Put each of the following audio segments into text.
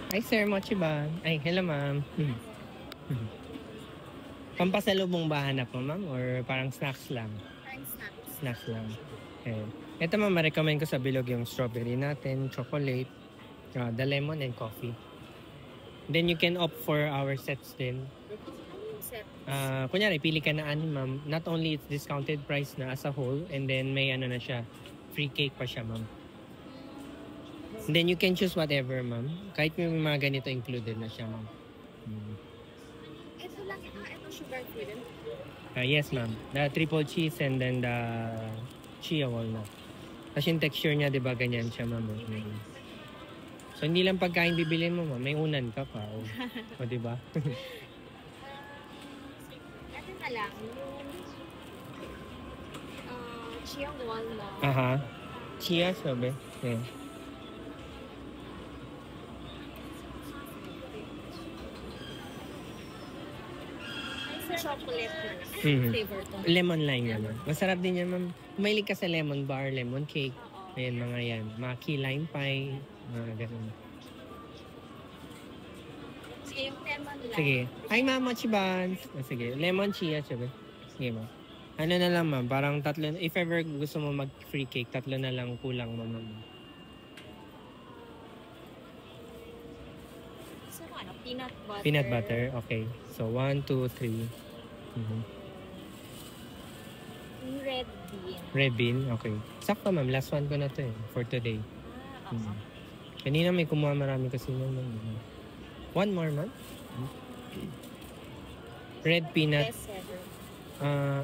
Ay, sir, mochi ba? Ay, hello, ma'am. Pampasalubong ba hanap mo, ma'am? Or parang snacks lang? Parang snacks. Snacks lang. Okay. Ito, ma'am, ma-recommend ko sa bilog yung strawberry natin, chocolate, the lemon, and coffee. Then you can opt for our sets din. Ano yung set? Kunyari, pili ka na ani, ma'am. Not only it's discounted price na as a whole, and then may ano na siya, free cake pa siya, ma'am. And then you can choose whatever, ma'am. Kahit may mga ganito included na siya, ma'am. Ito lang, ito sugar free din? Yes, ma'am. The triple cheese and then the chia walnut. Kasi yung texture niya, di ba, ganyan siya, ma'am. So, hindi lang pagkain bibilin mo, ma'am. May unan ka pa. O di ba? Ito na lang, yung chia walnut. Aha. Chia, sabi. Yeah. Chocolate na. Flavor to? Lemon lime naman. Masarap din yan, ma'am. Kumahilig ka sa lemon bar, lemon cake. Ayan, mga yan. Mga key lime pie. Mga ganun. Sige, yung lemon lime. Sige. Ay, ma'am, mochi buns. Sige. Lemon chia, sabi. Sige, ma'am. Ano na lang, ma'am. Parang tatlo. If ever gusto mo mag-free cake, tatlo na lang kulang mo, ma'am. So, ano? Peanut butter. Peanut butter. Okay. So, 1, 2, 3. Red bean. Red bean. Okay. Sakto, ma'am. Last one ko na to for today. Okay. Kanina may kumuha marami kasi naman. One more, ma'am. Red peanut. Best seller.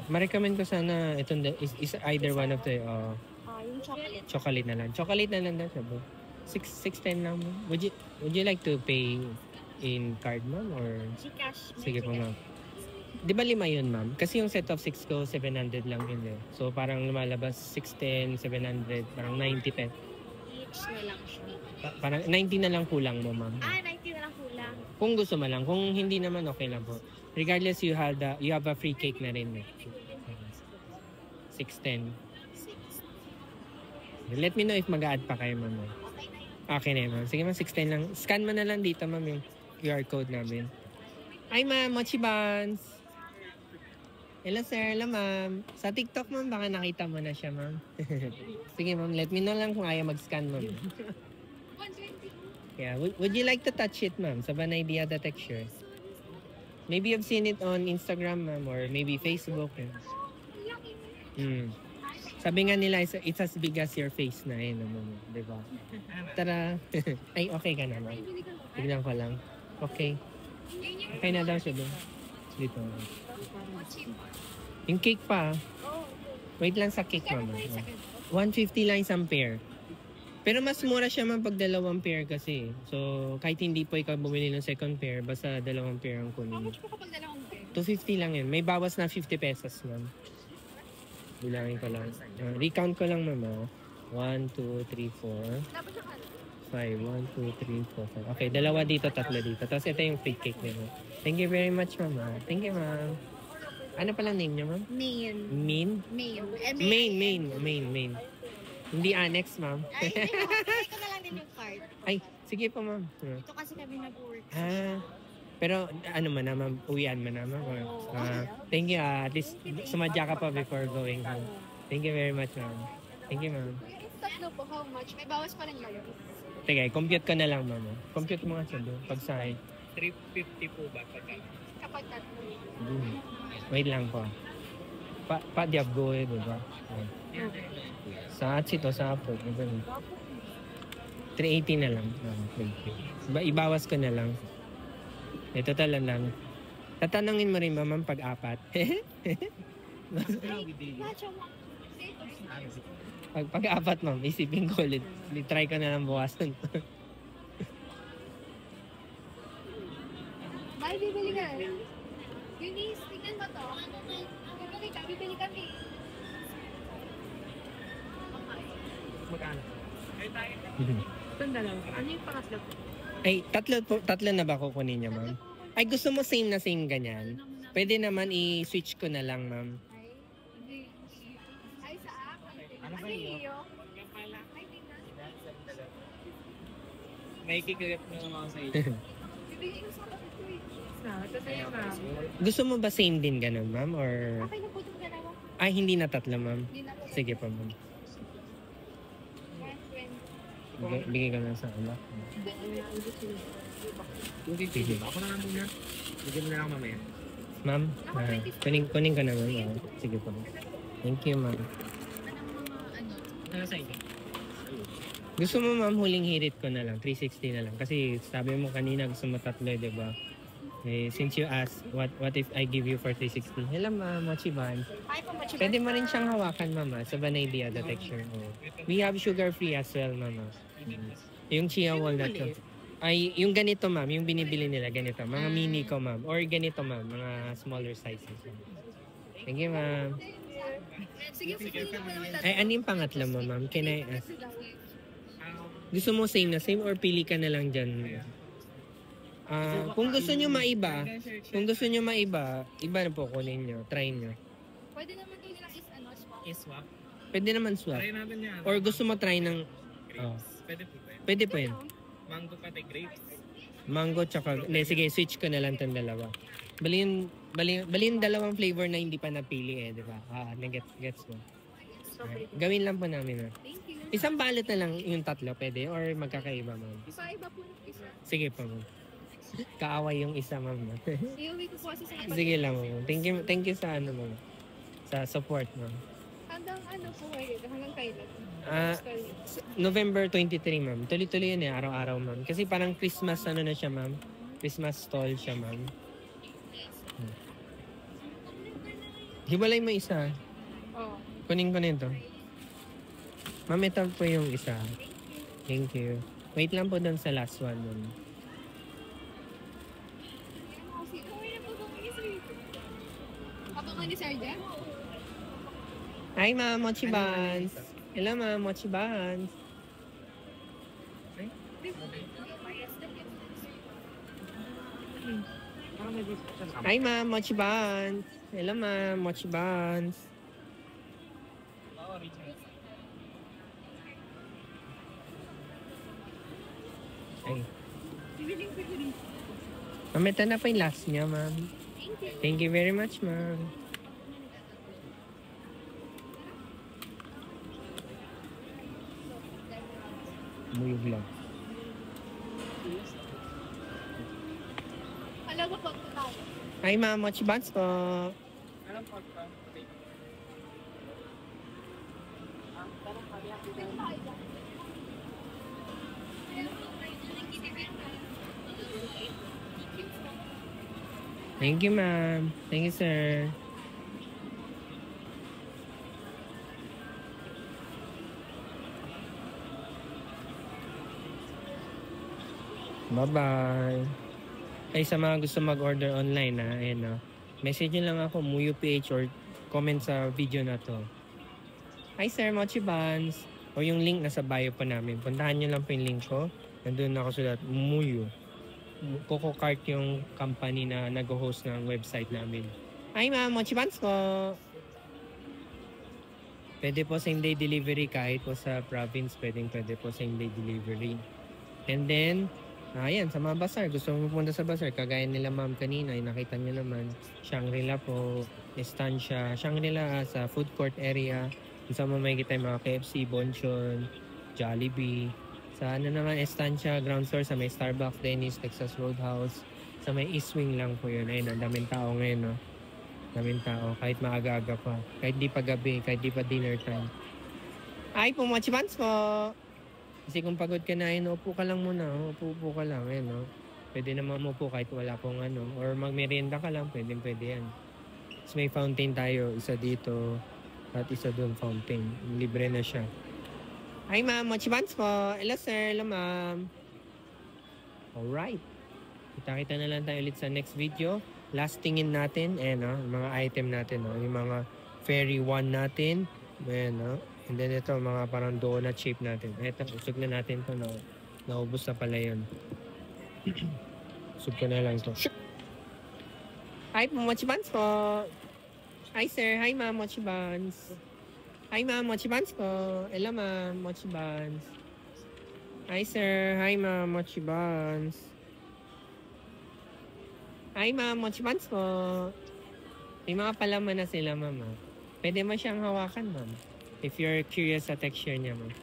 Ma-recommend ko sana itong is either one of the Yung chocolate. chocolate na lang. Chocolate na lang daw sabi. 610 lang, ma'am. Would you like to pay in card, ma'am, or Gcash. sige po, ma'am. Di ba 5 yun, ma'am? Kasi yung set of 6 ko 700 lang yun eh. So parang lumalabas 610, 700, parang 90 pesos. Each na lang siya. Parang 90 na lang kulang mo, ma'am. 90 na lang kulang. Kung gusto mo lang, kung hindi naman okay lang po. Regardless, you have a free cake na rin. 610. Let me know if mag-a-add pa kayo, ma'am. Okay na yun, ma'am. Sige, ma'am, 610 lang. Scan mo na lang dito, ma'am, yung QR code namin. Ay, ma'am, mochi buns. Hello, sir. Hello, ma'am. Sa TikTok, ma'am, baka nakita mo na siya, ma'am. Sige, ma'am. Let me know lang kung ayaw mag-scan, ma'am. 120. Yeah. Would you like to touch it, ma'am? Sa idea the texture? Maybe you've seen it on Instagram, ma'am, or maybe Facebook. Sabi nga nila, it's as big as your face na eh, naman. Diba? Tara. Ay, okay ka na, ma'am. Tignan ko lang. Okay. Okay na daw siya doon. Dito. Yung cake pa. Wait lang sa cake, ma'am. 150 lang isang pair. Pero mas mura siya, ma'am, pag dalawang pair kasi. So, kahit hindi po ikaw bumili ng second pair, basta dalawang pair ang kunin. How much po kapag dalawang pair? 250 lang yun. May bawas na 50 pesos, ma'am. Bilangin ko lang. Recount ko lang, ma'am. 1, 2, 3, 4. 5, 1, 2, 3, 4, 5. Okay, dalawa dito, tatlo dito. Tapos ito yung free cake nila. Thank you very much, ma'am. Thank you, ma'am. Ano pala name niyo, ma'am? Main. Main? Main. Hindi annex, ma'am. Ay, hindi ko na lang din yung card. Ay, sige po, ma'am. Ito kasi kami nag-work. Pero ano man na, ma'am? Uwian man na, ma'am? Thank you. At least sumadya ka pa before going home. Thank you very much, ma'am. Thank you, ma'am. Tatlo po, how much? May bawas pa rin kayo. Sige, compute ko na lang, ma'am. Compute mo nga siya doon. Pagsahe. 350 po ba? Kapag tatlo. Wait lang po. Pa-diabgo eh, diba? Sa atsito, sa apo. 380 na lang. Ibawas ko na lang. Ito tala lang. Tatanungin mo rin, ma'am, pag-apat. Pag-apat, ma'am, isipin ko ulit. Try ko na lang buwasan. Bye, bibili ka. Eunice, tignan mo to. Bibili kami. Magkano? Tanda lang. Ano yung pangatlo? Ay, tatlo na ba kukunin niya, ma'am? Ay, gusto mo same na same ganyan? Pwede naman i-switch ko na lang, ma'am. Ay, sa akin. Ano ba iyo? May kikirip na naman ako sa iyo. Bibigay ko sa kapatid ko eh. Gusto mo ba same din ganun, ma'am? Or... Okay na po itong dalawa. Ay, hindi na tatlo, ma'am. Hindi na po. Sige pa, ma'am. 120. Bigay ko na sa anak. Sige. Ako na lang muna. Bigyan mo na lang mamaya. Ma'am, kunin ko na, ma'am. Sige po. Thank you, ma'am. Anong mga ano? Ano sa inyo? Gusto mo, ma'am, huling hirit ko na lang. 360 na lang. Kasi sabi mo kanina gusto mo tatlo, di ba? Eh, since you asked, what if I give you for 360? Hello, ma'am. Machiban. Ay, pamachiban. Pwede mo rin siyang hawakan, mama. Sa vanilla, the texture. Oh. We have sugar-free as well, mama. Yung chia walnut. Ay, yung ganito, ma'am. Yung binibili nila, ganito. Mga mini ko, ma'am. Or ganito, ma'am. Mga smaller sizes. Thank you, ma'am. Sige, pipili mo naman tatlo. Ay, ano yung pangatlo mo, ma'am? Can I ask? Gusto mo same na same or pili ka na lang dyan? Kung gusto nyo maiba, iba na po kunin nyo. Try nyo. Pwede naman kayo nilang swap. I-swap. Pwede naman swap. Try natin yan. Or gusto mo try ng... Grapes. Pwede po ba yun? Pwede po yun. Mango pati grapes. Mango tsaka... Hindi, sige, switch ko na lang itong dalawa. Bali yung dalawang flavor na hindi pa napili di ba? Gets mo. Alright. Gawin lang po namin. Thank you. Isang balot na lang yung tatlo, pwede? Or magkakaiba, ma'am? Iba po ng isa. Sige pa, ma'am. Kaaway yung isa, ma'am. Iuwi ko po kasi sa kapatid. Sige lang, ma'am. Thank you sa ma'am. Sa support, ma'am. Hanggang po kayo? Hanggang kailan? November 23, ma'am. Tuloy-tuloy yun araw-araw, ma'am. Kasi parang Christmas na siya, ma'am. Christmas stall siya, ma'am. Hiwalay mo isa. Oo. Kunin ko nito. Ma'am, ito po yung isa. Thank you. Wait lang po doon sa last one, ma'am. Abangan ni Sir Jeff? Hi, ma'am. Mochi Buns. Hello, ma'am. Mochi Buns. Hi, ma'am. Mochi Buns. Hello, ma'am. Mochi Buns. Ay. Ma'am, ito na po yung last niya, ma'am. Thank you very much, ma'am. Muyog lang. Alam mo po ito tayo. Hi, ma'am. Mochi Buns po. Anong pagka? Thank you, ma'am. Thank you, sir. Bye-bye. Ay, sa mga gusto mag-order online, ayan, message nyo lang ako, MuyuPH, or comment sa video na to. Hi, sir. Mochi Buns. O yung link nasa bio pa namin. Puntahan nyo lang po yung link ko. Nandun nakasulat, Muyu. Coco Cart yung company na nag-host ng website namin. Hi, ma'am. Mochi Buns po. Pwede po same day delivery kahit po sa province. Pwede po same day delivery. And then, ayan, sa mga bazaar. Gusto mo pumunta sa bazaar. Kagaya nila ma'am kanina. Nakita nyo naman. Shangri-La po. Estancia. Shangri-La sa food court area. Sa mga makikita yung mga KFC, Bonchon, Jollibee. Sa naman, Estancia, ground floor, sa may Starbucks, Denny's, Texas Roadhouse. Sa may East Wing lang po yun. Ayun, ang daming tao ngayon, no? Daming tao, kahit maaga-aga pa. Kahit di pa gabi, kahit di pa dinner time. Ay, Mochi Buns po! Kasi kung pagod ka na, ayun, upo ka lang muna. Upo ka lang, ayun, no? Pwede naman upo kahit wala pong ano. Or magmerienda ka lang, pwede yan. Tapos may fountain tayo, isa dito. At isa doon, fountain. Libre na siya. Hi, ma'am. Mochi Buns po. Hello, sir. Hello, ma'am. Alright. Kita-kita na lang tayo ulit sa next video. Last tingin natin, yung mga item natin, yung mga fairy one natin. Ayan, and then ito, mga parang donut shape natin. Ito, usog na natin ito, naubos na pala yun. Usog ko na lang ito. Hi, Mochi Buns po. Hi, sir. Hi, ma'am. Mochi Buns. Hi, ma'am. Mochi Buns po. Hello, ma'am. Mochi Buns. Hi, sir. Hi, ma'am. Mochi buns. Hi, ma'am. Mochi buns po. May mga palaman na sila, ma'am. Pwede mo siyang hawakan, ma'am. If you're curious sa texture niya, ma'am.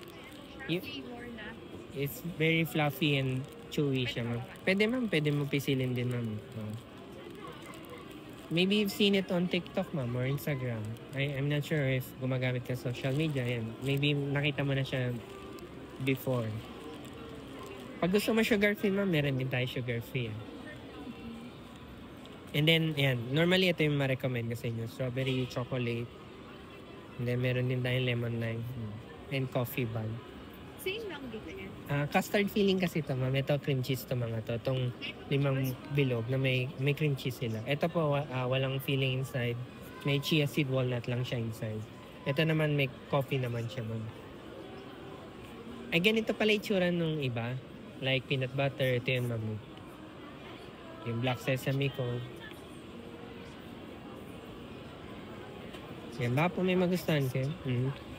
Flavor na. It's very fluffy and chewy siya, ma'am. Pwede, ma'am. Pwede mo pisilin din, ma'am. Maybe you've seen it on TikTok, ma'am, or Instagram. I'm not sure if gumagamit ka social media. Yan. Maybe nakita mo na siya before. Pag gusto mo sugar-free, ma'am, meron din tayo sugar-free. And then, yan. Normally, ito yung ma-recommend ko sa inyo. Strawberry, chocolate. And then, meron din tayong lemon lime. And coffee bun. Same lang dito yan. Custard filling kasi ito, ma'am. Ito, cream cheese to mga to. Itong 5 bilog na may cream cheese sila. Ito po, walang filling inside. May chia seed walnut lang siya inside. Ito naman, may coffee naman siya, ma'am. Ay, ganito pala itsura nung iba. Like peanut butter. Ito yun, ma'am. Yung black sesame ko. Yan, baka po may magustuhan kayo.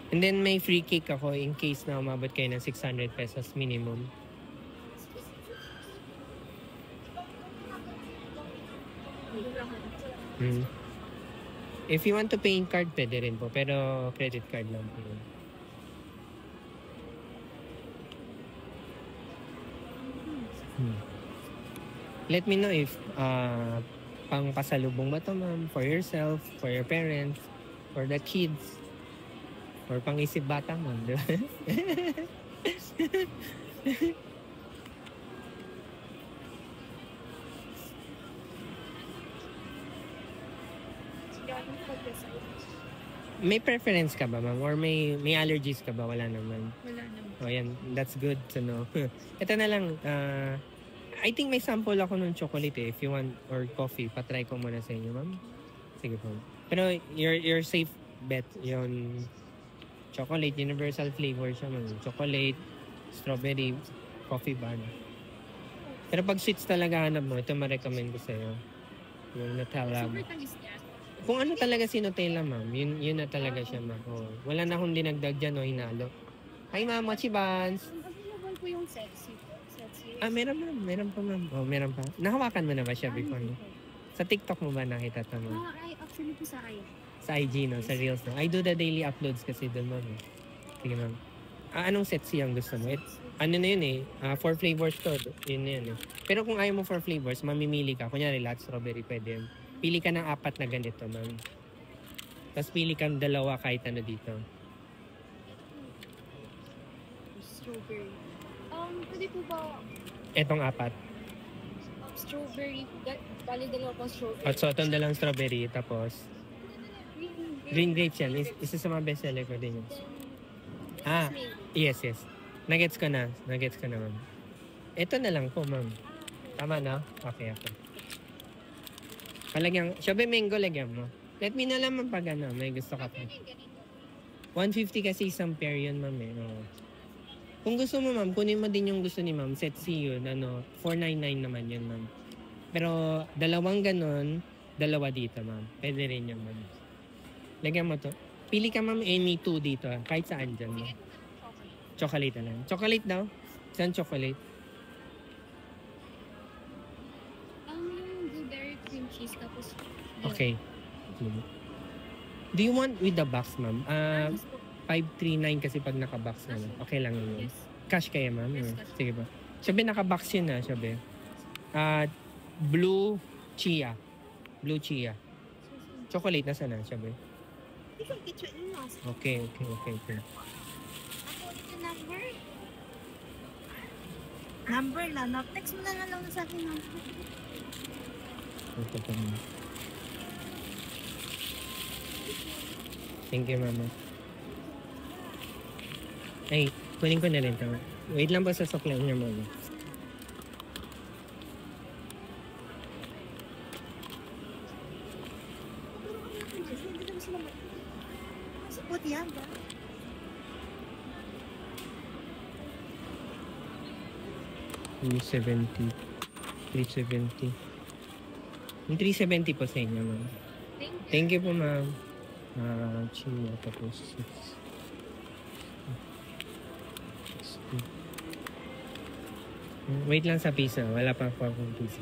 And then may free cake ako in case na umabot kayo ng 600 pesos minimum. If you want to pay in card, pwede rin po. Pero credit card lang po. Let me know if pang pasalubong ba to, ma'am? For yourself, for your parents, for the kids, or pang isip bata, ma'am, di ba? May preference ka ba, ma'am? Or may allergies ka ba? Wala naman. Wala naman. O yan, that's good to know. Ito na lang, I think may sample ako ng chocolate eh. If you want, or coffee, patry ko muna sa inyo, ma'am. Sige po. Pero your safe bet, yung chocolate, universal flavor siya, ma'am. Chocolate, strawberry, coffee bun. Pero pag sweets talaga hanap mo, ito ma-recommend ko sa'yo. Yung Nutella. Super tamis niya. Kung ano talaga si Nutella, ma'am, yun na talaga siya, ma'am. Oh, wala na akong dinagdag dyan o hinalo. Hi, ma'am, mochi buns. Available po yung sexy. Meron, ma'am. Meron pa, ma'am. Oh, meron pa. Nahawakan mo na ba siya before? No? Sa TikTok mo ba nakita ito, ma'am? Actually po sa IG. Sa IG, no? Sa Reels, no? I do the daily uploads kasi doon, ma'am. Sige, ma'am. Anong set siyang gusto mo? Ano na yun eh? 4 flavors to. Yun na yun eh. Pero kung ayaw mo 4 flavors, mamimili ka. Kunyari, lahat strawberry pwede yun. Pili ka ng 4 na ganito, ma'am. Tapos pili ka ng 2 kahit ano dito. Strawberry. Pwede po ba Etong 4. strawberry? Bali dalawa pang strawberry. At so, itong 2 strawberry. Tapos, green grapes yan. Isa sa mga bestseller ko din yun. Yes. Nagets ko na, ma'am. Ito na lang po, ma'am. Tama na? Okay. Palagyan, Shobe mango lagyan mo. Let me know naman pag ano, may gusto ka pa. 150 kasi isang pair yun, ma'am eh. Oh. Kung gusto mo, ma'am, kunin mo din yung gusto ni ma'am. Set C yun, 499 naman yun, ma'am. Pero, 2 ganon, 2 dito, ma'am. Pwede rin yun, ma'am. Lagyan mo to. Pili ka, ma'am, any 2 dito, kahit saan dyan, ma'am. Chocolate na lang. Chocolate daw? Saan chocolate? Yung blueberry cream cheese tapos. Okay. Do you want with the box, ma'am? 539 kasi pag naka-box na. Okay lang yun. Yes. Cash kaya, ma'am? Yes, cash. Sige ba? Sabi, naka-box yun na, sabi. Blue chia. Blue chia. Chocolate, nasa na, sabi? Okay. Number lang. Text mo na lang sa akin number. Ito pa, ma'am. Thank you, mama. Ay, kunin ko na rin ito. Wait lang po sa suklan niya, mama. Sapot yan ba? $370. Yung 370 po sa inyo, ma'am. Thank you po, ma'am. Chia, tapos 6. Wait lang sa piso. Wala pang 4 piso.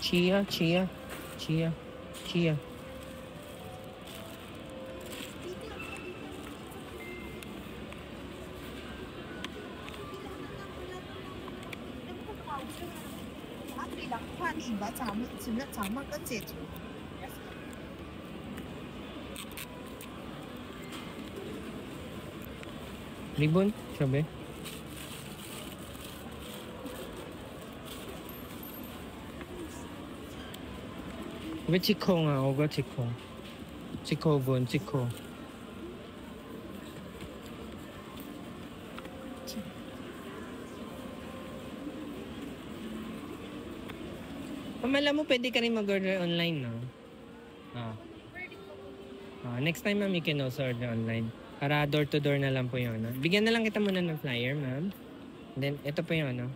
Chia, chia, chia, chia. Ribbon, sabi. 왜 치콩아, 오가 치콩. 치코본, 치코. Alam mo, pwede ka rin mag-order online, no? Next time, ma'am, you can also order online. Para door-to-door na lang po yun, no? Bigyan na lang kita muna ng flyer, ma'am. Then, ito po yun, no?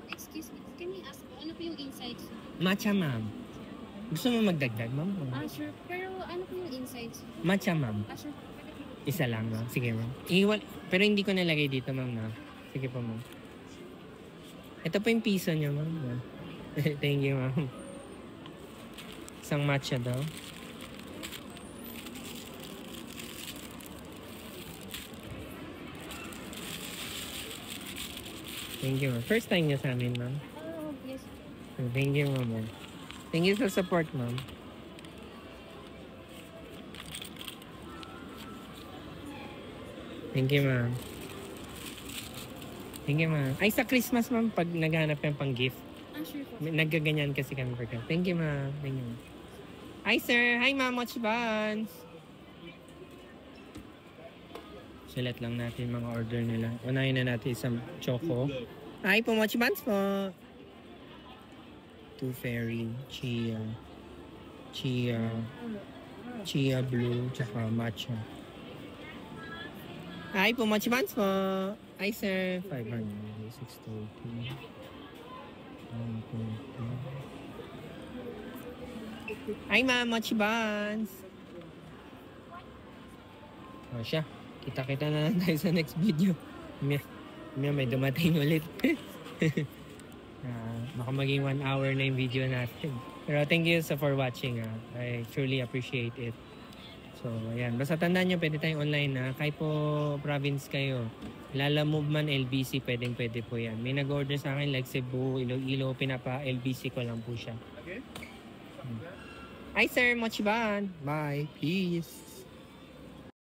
Excuse me, can I ask, ano po yung insights? Matcha, ma'am. Gusto mo magdagdag, ma'am? Sure. Pero ano po yung insights? Matcha, ma'am. Sure. Isa lang, ma'am. Sige, ma'am. Pero hindi ko nalagay dito, ma'am, na. Sige po, ma'am. Ito po yung piso niyo, ma'am. Thank you, ma'am. Isang matcha daw. Thank you, ma'am. First time niya sa amin, ma'am. Oh, yes. Thank you, ma'am. Thank you sa support, ma'am. Thank you, ma'am. Thank you, ma'am. Ay, sa Christmas, ma'am, pag naghanap ng pang-gift. Sure po. Naggaganyan kasi kami for ka. Thank you, ma'am. Thank you, ma'am. Hi, sir. Hi, ma'am. Mochi Buns. Sulat lang natin mga order nila. Unahin na natin isang choco. Hi po, Mochi Buns po. Two Fairy, Chia, Chia Blue, tsaka Matcha. Hi po, Mochi Buns po. Hi, sir. 500, 630. Hi, ma'am. Mochi Buns. O siya. Kita-kita na lang tayo sa next video. May dumating ulit. Baka maging 1 hour na yung video natin. Pero thank you for watching. I truly appreciate it. So, ayan. Basta tandaan nyo, pwede tayong online na. Kahit po province kayo. Lala Move man, LBC, pwede po yan. May nag-order sa akin like Cebu, Iloilo, pinapa-LBC ko lang po siya. Hi, sir. Mochiban. Bye. Peace.